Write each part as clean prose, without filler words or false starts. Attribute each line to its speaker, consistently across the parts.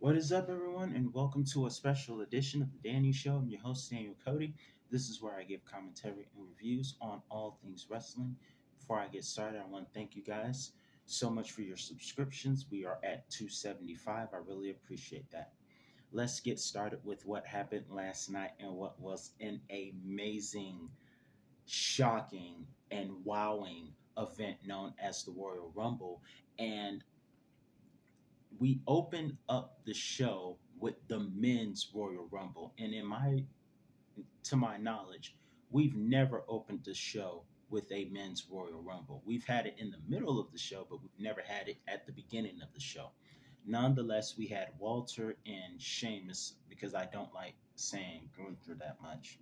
Speaker 1: What is up, everyone, and welcome to a special edition of the Danny Show. I'm your host, Daniel Cody. This is where I give commentary and reviews on all things wrestling. Before I get started, I want to thank you guys so much for your subscriptions. We are at 275. I really appreciate that. Let's get started with what happened last night and what was an amazing, shocking, and wowing event known as the Royal Rumble. And we opened up the show with the men's Royal Rumble, and to my knowledge, we've never opened the show with a men's Royal Rumble. We've had it in the middle of the show, but we've never had it at the beginning of the show. Nonetheless, we had Walter and Sheamus, because I don't like saying Gunther that much,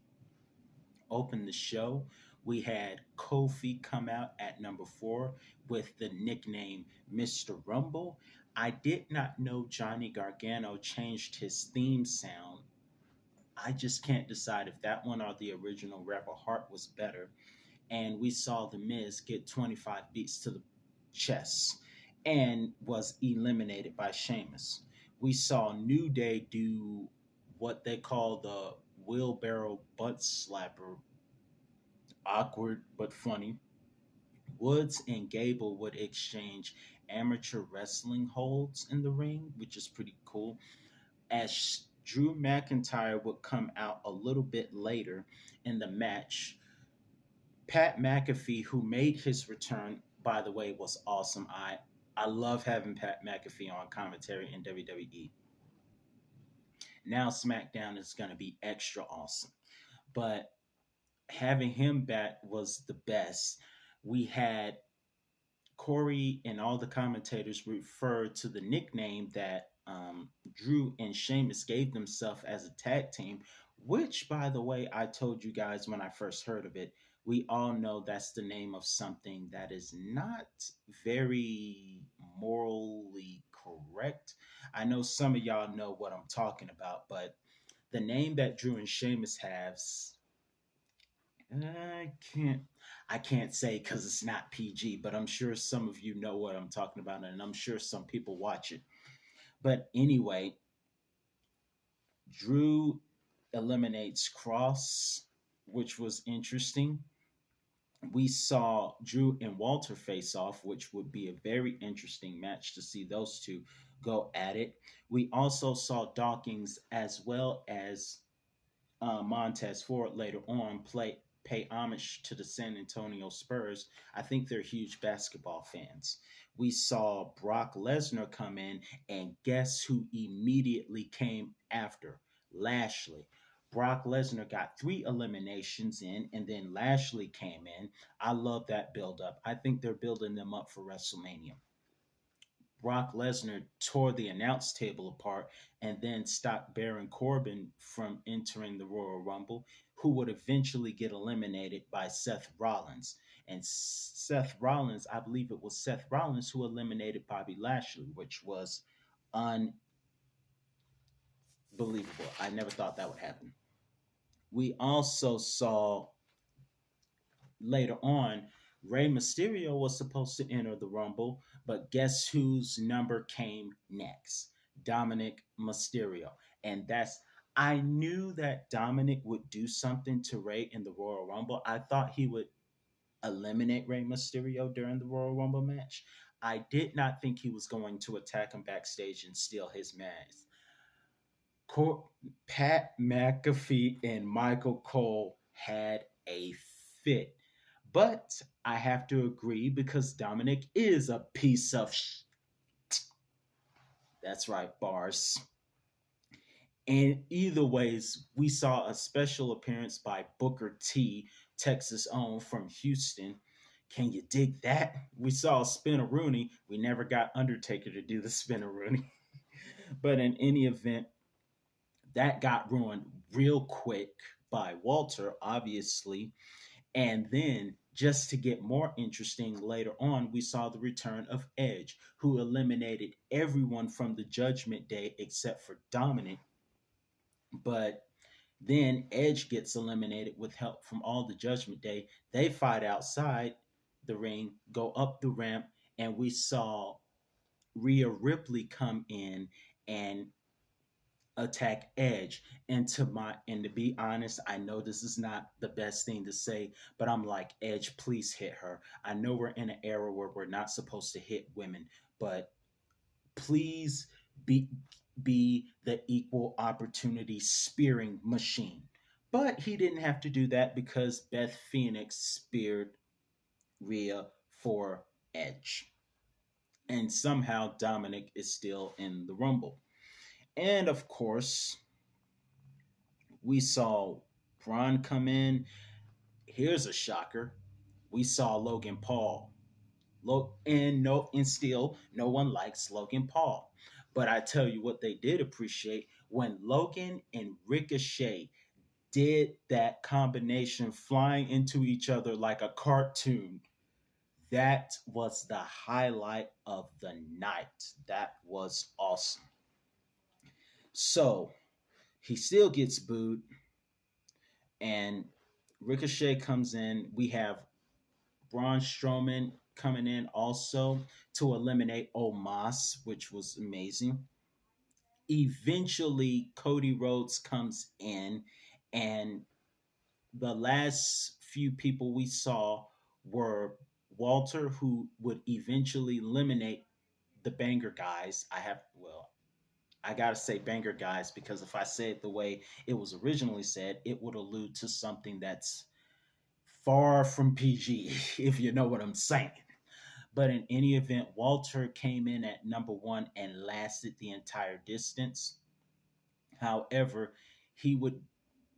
Speaker 1: open the show. We had Kofi come out at number 4 with the nickname Mr. Rumble. I did not know Johnny Gargano changed his theme sound. I just can't decide if that one or the original Rebel Heart was better. And we saw The Miz get 25 beats to the chest and was eliminated by Sheamus. We saw New Day do what they call the wheelbarrow butt slapper, awkward but funny. Woods and Gable would exchange amateur wrestling holds in the ring, which is pretty cool. As Drew McIntyre would come out a little bit later in the match, Pat McAfee, who made his return, by the way, was awesome. I love having Pat McAfee on commentary in WWE. Now SmackDown is going to be extra awesome. But having him back was the best. We had Corey and all the commentators referred to the nickname that Drew and Sheamus gave themselves as a tag team, which, by the way, I told you guys when I first heard of it. We all know that's the name of something that is not very morally correct. I know some of y'all know what I'm talking about, but the name that Drew and Sheamus have, I can't I can't say because it's not PG, but I'm sure some of you know what I'm talking about, and I'm sure some people watch it. But anyway, Drew eliminates Cross, which was interesting. We saw Drew and Walter face off, which would be a very interesting match to see those two go at it. We also saw Dawkins as well as Montez Ford later on pay homage to the San Antonio Spurs. I think they're huge basketball fans. We saw Brock Lesnar come in, and guess who immediately came after? Lashley. Brock Lesnar got 3 eliminations in, and then Lashley came in. I love that build up. I think they're building them up for WrestleMania. Brock Lesnar tore the announce table apart and then stopped Baron Corbin from entering the Royal Rumble, who would eventually get eliminated by Seth Rollins. And Seth Rollins, I believe it was Seth Rollins who eliminated Bobby Lashley, which was unbelievable. I never thought that would happen. We also saw later on, Rey Mysterio was supposed to enter the Rumble, but guess whose number came next? Dominic Mysterio. And I knew that Dominic would do something to Rey in the Royal Rumble. I thought he would eliminate Rey Mysterio during the Royal Rumble match. I did not think he was going to attack him backstage and steal his mask. Pat McAfee and Michael Cole had a fit. But I have to agree because Dominic is a piece of That's right, bars. And either ways, we saw a special appearance by Booker T, Texas own from Houston. Can you dig that? We saw Spinneroonie. We never got Undertaker to do the Spinneroonie. But in any event, that got ruined real quick by Walter, obviously. And then, just to get more interesting, later on, we saw the return of Edge, who eliminated everyone from the Judgment Day except for Dominic. But then Edge gets eliminated with help from all the Judgment Day. They fight outside the ring, go up the ramp, and we saw Rhea Ripley come in and attack Edge. And to be honest, I know this is not the best thing to say, but I'm like, Edge, please hit her. I know we're in an era where we're not supposed to hit women, but please be the equal opportunity spearing machine. But he didn't have to do that because Beth Phoenix speared Rhea for Edge. And somehow Dominic is still in the Rumble. And of course, we saw Braun come in. Here's a shocker. We saw Logan Paul. And still no one likes Logan Paul. But I tell you what they did appreciate when Logan and Ricochet did that combination flying into each other like a cartoon. That was the highlight of the night. That was awesome. So he still gets booed, and Ricochet comes in. We have Braun Strowman coming in also to eliminate Omos, which was amazing. Eventually, Cody Rhodes comes in, and the last few people we saw were Walter, who would eventually eliminate the Banger Guys. I gotta say Banger Guys because if I say it the way it was originally said, it would allude to something that's far from PG, if you know what I'm saying. But in any event, Walter came in at number one and lasted the entire distance. However, he would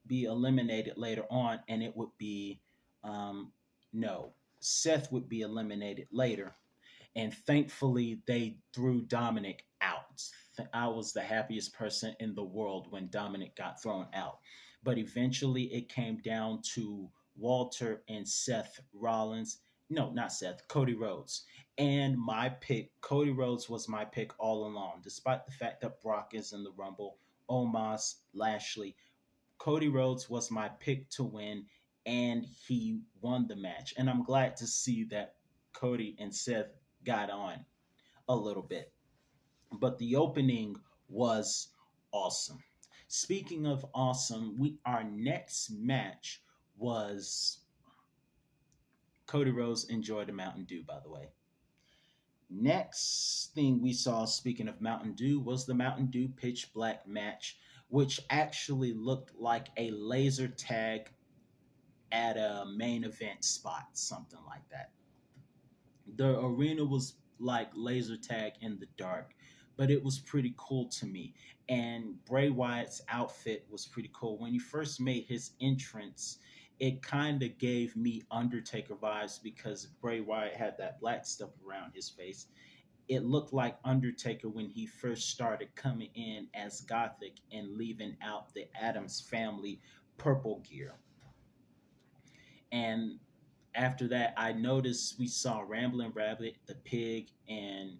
Speaker 1: be eliminated later on, and it would be um, no, Seth would be eliminated later, and thankfully they threw Dominic out. I was the happiest person in the world when Dominic got thrown out. But eventually it came down to Walter and Seth Rollins. No, not Seth, Cody Rhodes. And my pick, Cody Rhodes was my pick all along, despite the fact that Brock is in the Rumble, Omos, Lashley. Cody Rhodes was my pick to win, and he won the match. And I'm glad to see that Cody and Seth got on a little bit. But the opening was awesome. Speaking of awesome, our next match was Cody Rhodes enjoyed the Mountain Dew, by the way. Next thing we saw, speaking of Mountain Dew, was the Mountain Dew Pitch Black match, which actually looked like a laser tag at a main event spot, something like that. The arena was like laser tag in the dark, but it was pretty cool to me. And Bray Wyatt's outfit was pretty cool. When he first made his entrance, it kind of gave me Undertaker vibes because Bray Wyatt had that black stuff around his face. It looked like Undertaker when he first started coming in as Gothic and leaving out the Adams family purple gear. And after that, I noticed we saw Rambling Rabbit, the pig, and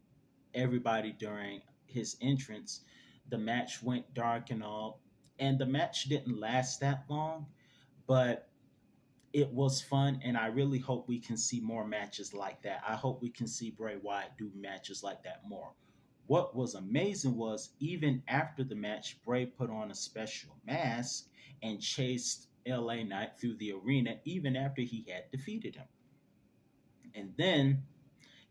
Speaker 1: everybody during his entrance. The match went dark and all, and the match didn't last that long, but it was fun, and I really hope we can see more matches like that. I hope we can see Bray Wyatt do matches like that more. What was amazing was even after the match, Bray put on a special mask and chased LA Knight through the arena even after he had defeated him. And then,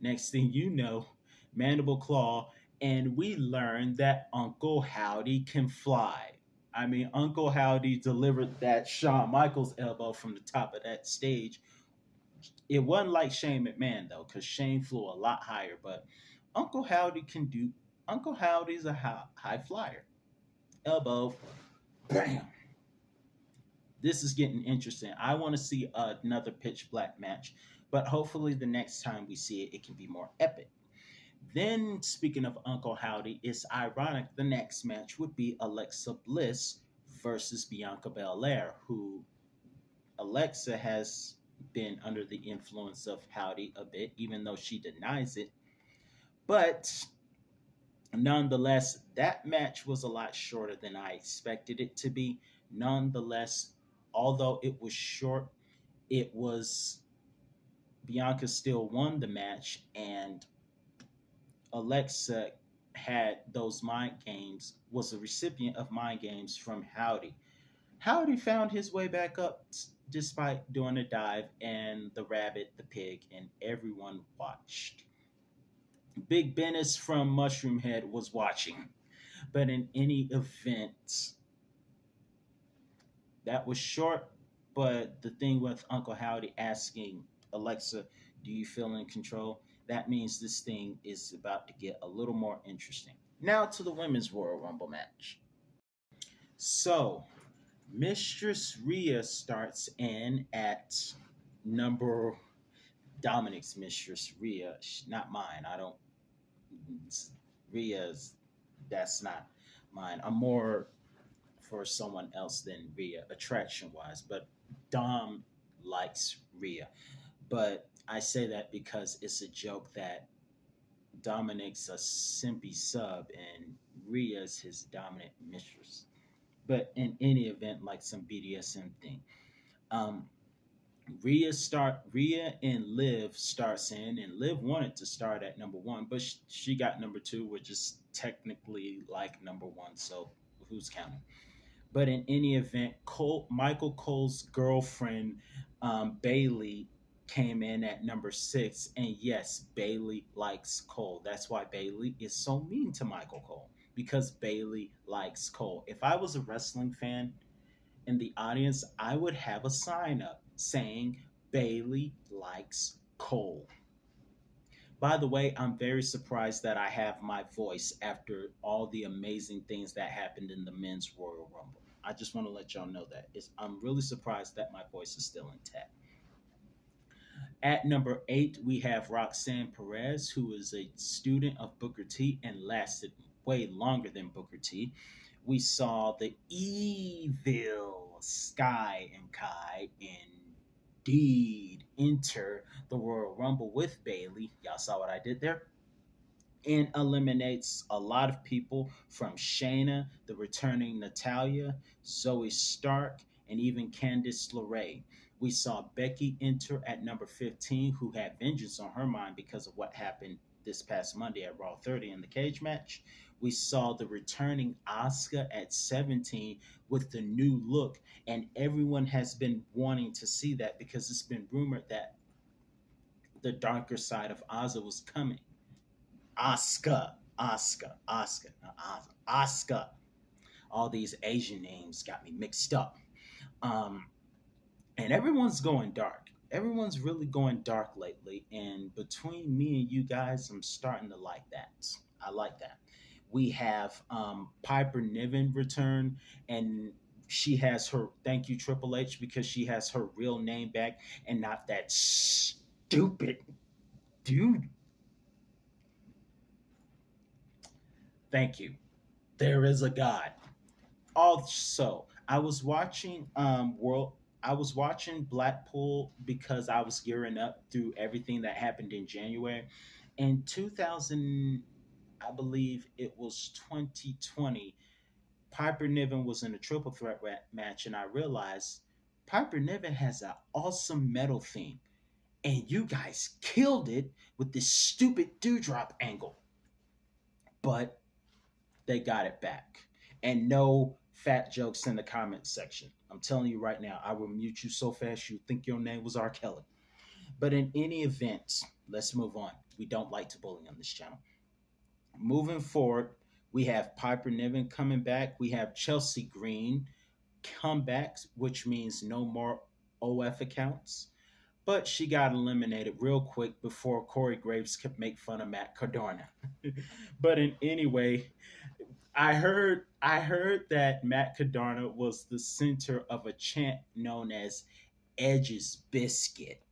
Speaker 1: next thing you know, Mandible Claw, and we learned that Uncle Howdy can fly. I mean, Uncle Howdy delivered that Shawn Michaels elbow from the top of that stage. It wasn't like Shane McMahon though, because Shane flew a lot higher. But Uncle Howdy can do. Uncle Howdy's a high flyer. Elbow, bam. This is getting interesting. I want to see another pitch black match, but hopefully the next time we see it, it can be more epic. Then, speaking of Uncle Howdy, it's ironic the next match would be Alexa Bliss versus Bianca Belair, who Alexa has been under the influence of Howdy a bit, even though she denies it. But nonetheless, that match was a lot shorter than I expected it to be. Nonetheless, although it was short, it was Bianca still won the match, and Alexa had those mind games, was a recipient of mind games from Howdy. Howdy found his way back up despite doing a dive, and the rabbit, the pig, and everyone watched. Big Bennis from Mushroom Head was watching. But in any event, that was short. But the thing with Uncle Howdy asking Alexa, "Do you feel in control?" That means this thing is about to get a little more interesting. Now to the women's Royal Rumble match. So, Mistress Rhea starts in at number Dominic's Mistress Rhea, not mine. I don't. Rhea's, that's not mine. I'm more for someone else than Rhea, attraction wise. But Dom likes Rhea. But I say that because it's a joke that Dominic's a simpy sub and Rhea's his dominant mistress. But in any event, like some BDSM thing. Um, Rhea and Liv starts in, and Liv wanted to start at number one, but she got number two, which is technically like number one. So who's counting? But in any event, Michael Cole's girlfriend, Bailey, came in at number six. And yes, Bailey likes Cole. That's why Bailey is so mean to Michael Cole, because Bailey likes Cole. If I was a wrestling fan in the audience, I would have a sign up saying Bailey likes Cole. By the way, I'm very surprised that I have my voice after all the amazing things that happened in the men's Royal Rumble. I just want to let y'all know that. I'm really surprised that my voice is still intact. At number eight, we have Roxanne Perez, who is a student of Booker T and lasted way longer than Booker T. We saw the evil Sky and Kai indeed enter the Royal Rumble with Bailey. Y'all saw what I did there? And eliminates a lot of people from Shayna, the returning Natalia, Zoe Stark, and even Candice LeRae. We saw Becky enter at number 15, who had vengeance on her mind because of what happened this past Monday at Raw 30 in the cage match. We saw the returning Asuka at 17 with the new look, and everyone has been wanting to see that because it's been rumored that the darker side of Asuka was coming. Asuka, Asuka. All these Asian names got me mixed up. Um, and everyone's going dark. Everyone's really going dark lately. And between me and you guys, I'm starting to like that. I like that. We have Piper Niven return, and she has her thank you Triple H, because she has her real name back and not that stupid dude. Thank you. There is a God. Also, I was watching Blackpool because I was gearing up through everything that happened in January. In 2000, I believe it was 2020, Piper Niven was in a triple threat match, and I realized Piper Niven has an awesome metal theme, and you guys killed it with this stupid dewdrop angle. But they got it back. And no fat jokes in the comments section. I'm telling you right now, I will mute you so fast you think your name was R. Kelly. But in any event, let's move on. We don't like to bully on this channel. Moving forward, we have Piper Niven coming back. We have Chelsea Green comebacks, which means no more OF accounts. But she got eliminated real quick before Corey Graves could make fun of Matt Cardona. But in any way, I heard that Matt Cardona was the center of a chant known as Edge's Biscuit.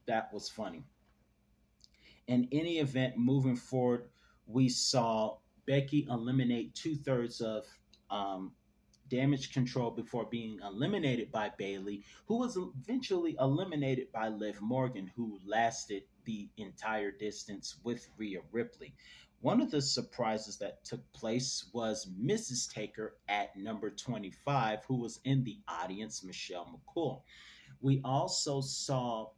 Speaker 1: That was funny. In any event, moving forward, we saw Becky eliminate two-thirds of um, damage control before being eliminated by Bailey, who was eventually eliminated by Liv Morgan, who lasted the entire distance with Rhea Ripley. One of the surprises that took place was Mrs. Taker at number 25, who was in the audience, Michelle McCool. We also saw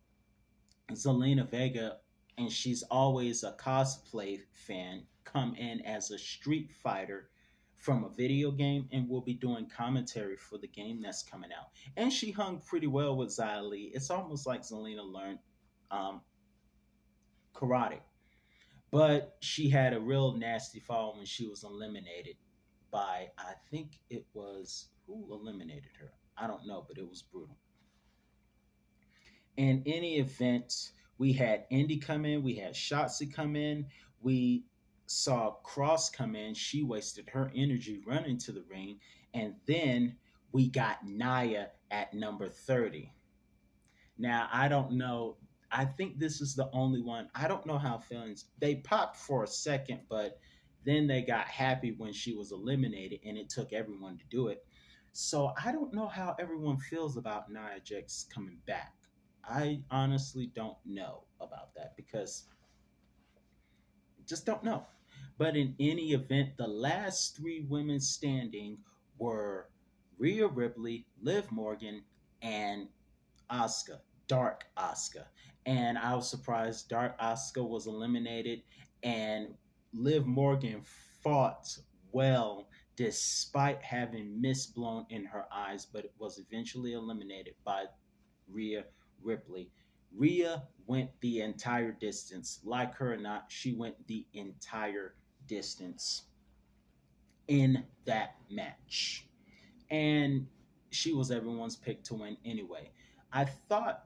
Speaker 1: Zelina Vega, and she's always a cosplay fan, come in as a street fighter from a video game and will be doing commentary for the game that's coming out. And she hung pretty well with Xia Li. It's almost like Zelina learned um, karate. But she had a real nasty fall when she was eliminated by, I think it was, who eliminated her? I don't know, but it was brutal. In any event, we had Indy come in, we had Shotzi come in, we saw Cross come in. She wasted her energy running to the ring, and then we got Naya at number 30. Now, I don't know. I think this is the only one. I don't know how feelings they popped for a second, but then they got happy when she was eliminated, and it took everyone to do it. So I don't know how everyone feels about Nia Jax coming back. I honestly don't know about that because just don't know. But in any event, the last three women standing were Rhea Ripley, Liv Morgan, and Asuka, Dark Asuka. And I was surprised Dark Asuka was eliminated and Liv Morgan fought well despite having mist blown in her eyes, but it was eventually eliminated by Rhea Ripley. Rhea went the entire distance. Like her or not, she went the entire distance in that match. And she was everyone's pick to win anyway. I thought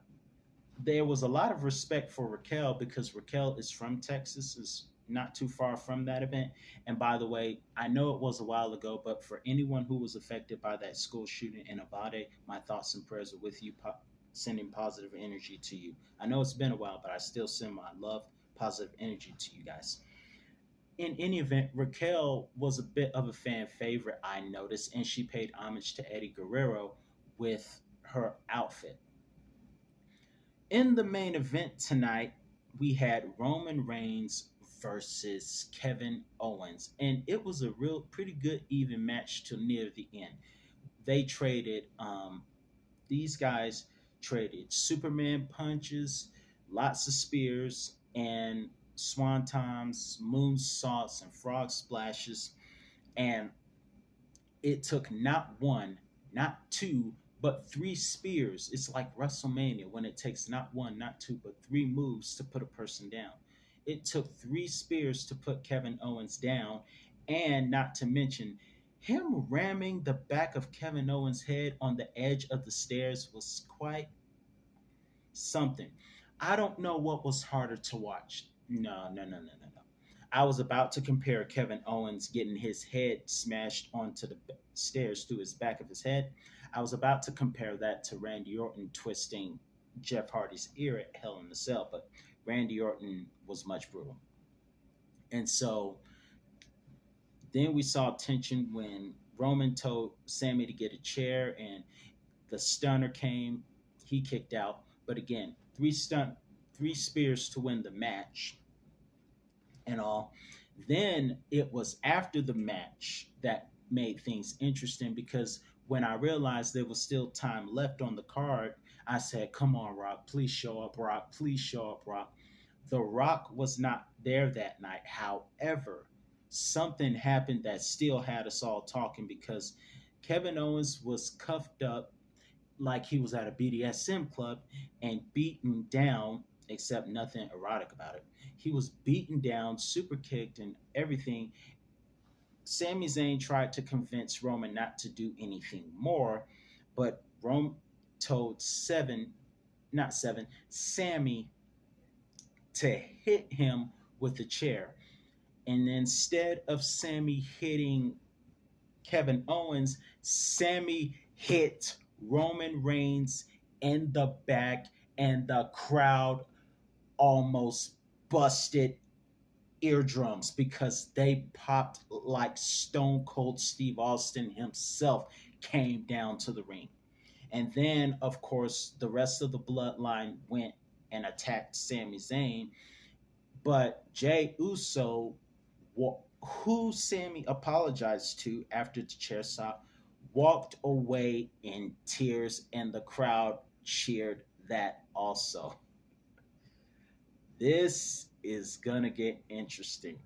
Speaker 1: there was a lot of respect for Raquel because Raquel is from Texas, is not too far from that event. And by the way, I know it was a while ago, but for anyone who was affected by that school shooting in Avade, my thoughts and prayers are with you, sending positive energy to you. I know it's been a while, but I still send my love, positive energy to you guys. In any event, Raquel was a bit of a fan favorite, I noticed, and she paid homage to Eddie Guerrero with her outfit. In the main event tonight, we had Roman Reigns versus Kevin Owens, and it was a real pretty good even match till near the end. They traded these guys traded Superman punches, lots of spears, and swantons, moonsaults, and frog splashes. And it took not one, not two, but three spears. It's like WrestleMania when it takes not one, not two, but three moves to put a person down. It took three spears to put Kevin Owens down, and not to mention him ramming the back of Kevin Owens' head on the edge of the stairs was quite something. I don't know what was harder to watch. No, no, no, no, no, no. I was about to compare Kevin Owens getting his head smashed onto the stairs through his back of his head. I was about to compare that to Randy Orton twisting Jeff Hardy's ear at Hell in the Cell, but Randy Orton was much brutal. And so then we saw tension when Roman told Sammy to get a chair and the stunner came. He kicked out. But again, three spears to win the match and all. Then it was after the match that made things interesting because when I realized there was still time left on the card, I said, "Come on, Rock, please show up, Rock, please show up, Rock." The Rock was not there that night. However, something happened that still had us all talking because Kevin Owens was cuffed up like he was at a BDSM club and beaten down, except nothing erotic about it. He was beaten down, super kicked, and everything. Sami Zayn tried to convince Roman not to do anything more, but Rome told not seven, Sammy to hit him with a chair. And instead of Sammy hitting Kevin Owens, Sammy hit Roman Reigns in the back, and the crowd almost busted eardrums because they popped like Stone Cold Steve Austin himself came down to the ring. And then, of course, the rest of the bloodline went and attacked Sami Zayn. But Jay Uso, who Sammy apologized to after the chair shot, walked away in tears, and the crowd cheered that also. This is gonna get interesting.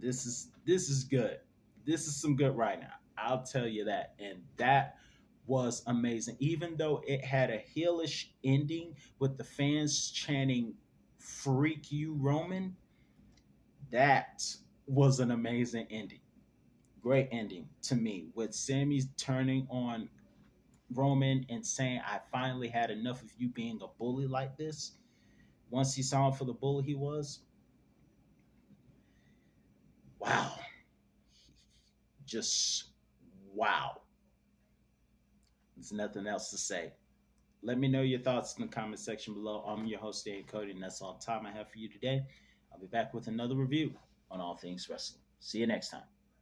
Speaker 1: This is good. This is some good right now. I'll tell you that. And that was amazing. Even though it had a heelish ending with the fans chanting "Freak you, Roman," that was an amazing ending. Great ending to me with Sammy turning on Roman and saying, "I finally had enough of you being a bully like this." Once he saw him for the bully he was, wow, just wow. There's nothing else to say. Let me know your thoughts in the comment section below. I'm your host, Dan Cody, and that's all the time I have for you today. I'll be back with another review on all things wrestling. See you next time.